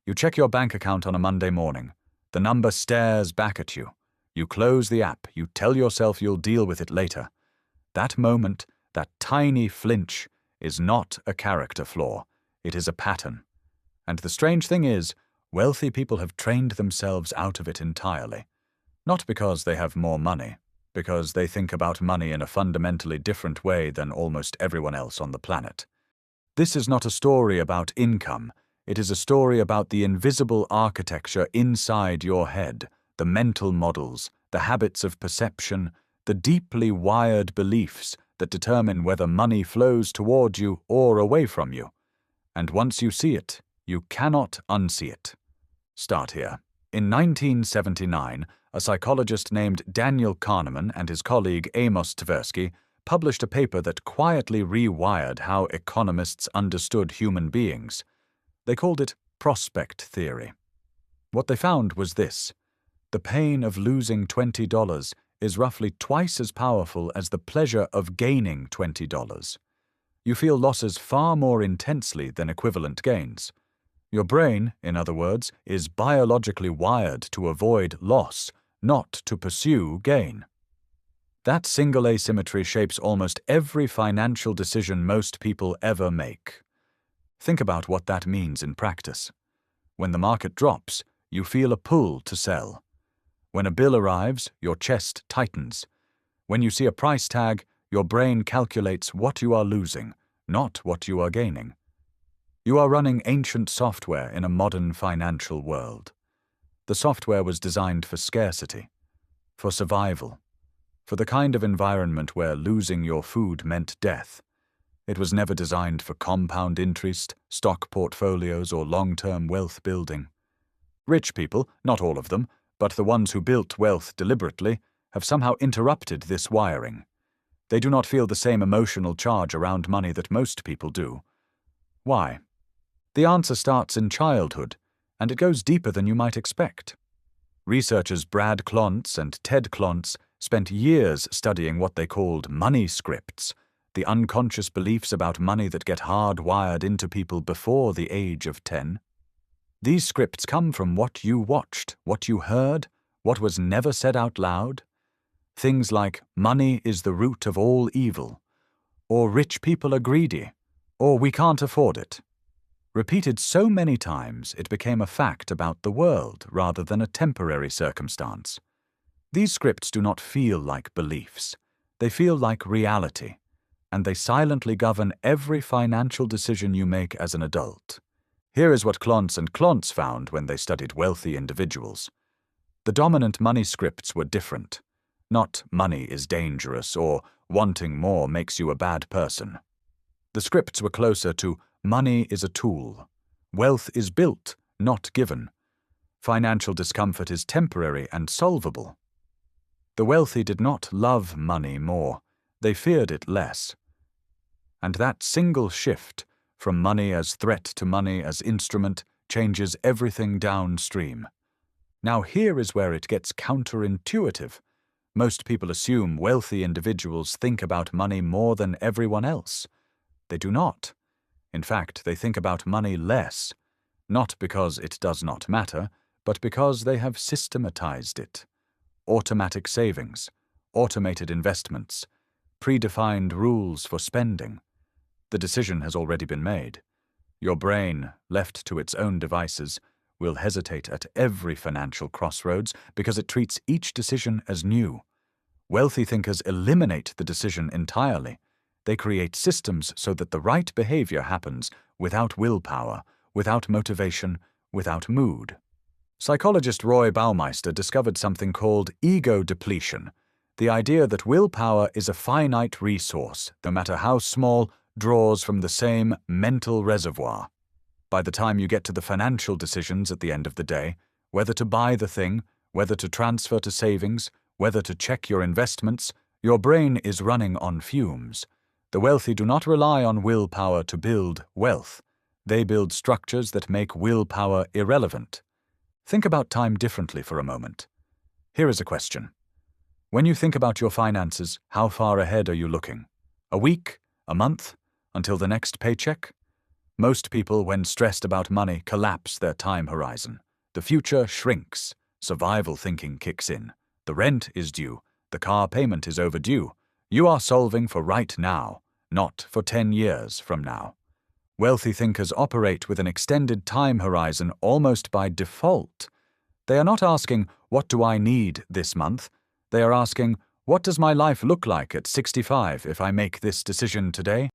You check your bank account on a Monday morning. The number stares back at you. You close the app. You tell yourself you'll deal with it later. That moment, that tiny flinch, is not a character flaw. It is a pattern. And the strange thing is, wealthy people have trained themselves out of it entirely. Not because they have more money, because they think about money in a fundamentally different way than almost everyone else on the planet. This is not a story about income. It is a story about the invisible architecture inside your head, the mental models, the habits of perception, the deeply wired beliefs that determine whether money flows toward you or away from you. And once you see it, you cannot unsee it. Start here. In 1979, a psychologist named Daniel Kahneman and his colleague Amos Tversky published a paper that quietly rewired how economists understood human beings. They called it prospect theory. What they found was this: the pain of losing $20 is roughly twice as powerful as the pleasure of gaining $20. You feel losses far more intensely than equivalent gains. Your brain, in other words, is biologically wired to avoid loss, not to pursue gain. That single asymmetry shapes almost every financial decision most people ever make. Think about what that means in practice. When the market drops, you feel a pull to sell. When a bill arrives, your chest tightens. When you see a price tag, your brain calculates what you are losing, not what you are gaining. You are running ancient software in a modern financial world. The software was designed for scarcity, for survival, for the kind of environment where losing your food meant death. It was never designed for compound interest, stock portfolios, or long-term wealth building. Rich people, not all of them, but the ones who built wealth deliberately, have somehow interrupted this wiring. They do not feel the same emotional charge around money that most people do. Why? The answer starts in childhood, and it goes deeper than you might expect. Researchers Brad Klontz and Ted Klontz spent years studying what they called money scripts, the unconscious beliefs about money that get hardwired into people before the age of 10. These scripts come from what you watched, what you heard, what was never said out loud. Things like, money is the root of all evil, or rich people are greedy, or we can't afford it. Repeated so many times, it became a fact about the world rather than a temporary circumstance. These scripts do not feel like beliefs. They feel like reality, and they silently govern every financial decision you make as an adult. Here is what Klontz and Klontz found when they studied wealthy individuals. The dominant money scripts were different. Not money is dangerous or wanting more makes you a bad person. The scripts were closer to money is a tool. Wealth is built, not given. Financial discomfort is temporary and solvable. The wealthy did not love money more. They feared it less. And that single shift, from money as threat to money as instrument, changes everything downstream. Now here is where it gets counterintuitive. Most people assume wealthy individuals think about money more than everyone else. They do not. In fact, they think about money less, not because it does not matter, but because they have systematized it. Automatic savings, automated investments, predefined rules for spending. The decision has already been made. Your brain, left to its own devices, will hesitate at every financial crossroads because it treats each decision as new. Wealthy thinkers eliminate the decision entirely. They create systems so that the right behavior happens without willpower, without motivation, without mood. Psychologist Roy Baumeister discovered something called ego depletion, the idea that willpower is a finite resource, no matter how small, draws from the same mental reservoir. By the time you get to the financial decisions at the end of the day, whether to buy the thing, whether to transfer to savings, whether to check your investments, your brain is running on fumes. The wealthy do not rely on willpower to build wealth. They build structures that make willpower irrelevant. Think about time differently for a moment. Here is a question. When you think about your finances, how far ahead are you looking? A week? A month? Until the next paycheck? Most people, when stressed about money, collapse their time horizon. The future shrinks. Survival thinking kicks in. The rent is due. The car payment is overdue. You are solving for right now, not for 10 years from now. Wealthy thinkers operate with an extended time horizon almost by default. They are not asking, what do I need this month? They are asking, what does my life look like at 65 if I make this decision today?